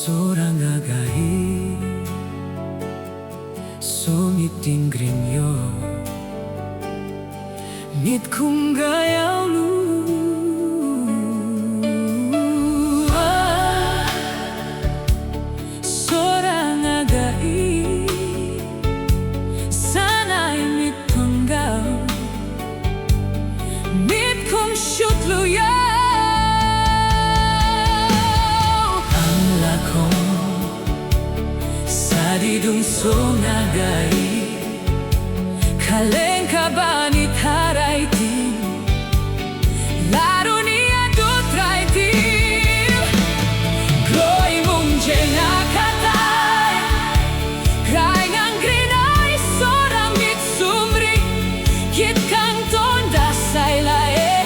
Sorangagai Somiting grinyo Mit kung gayaw lu Sorangagai Sana'y mit kung gaw Mit kung shoot luya Didung songagai Kaleng kabanit haraiti Laro niya dutraiti Gloy mong jenakatay Kray ngang grinay sorang mitsumri Kit kang tonda say lae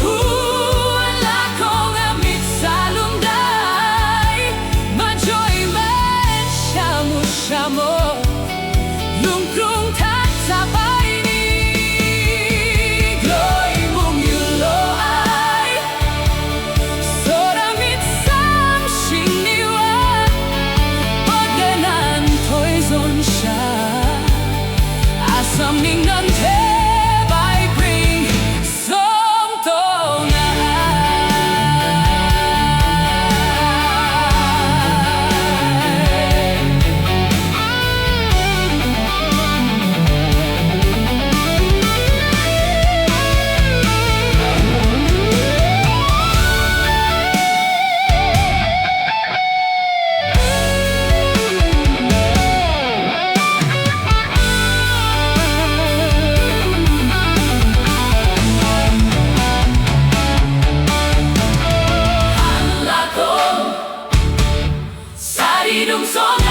Wala kong amit sa lunday Majoy man Shamo lungkrung tat sabay ni Gloy mong yulo ay Soramit sam shiniwan Pagganan poison siya Asam ning nante by bring Somto na Didung song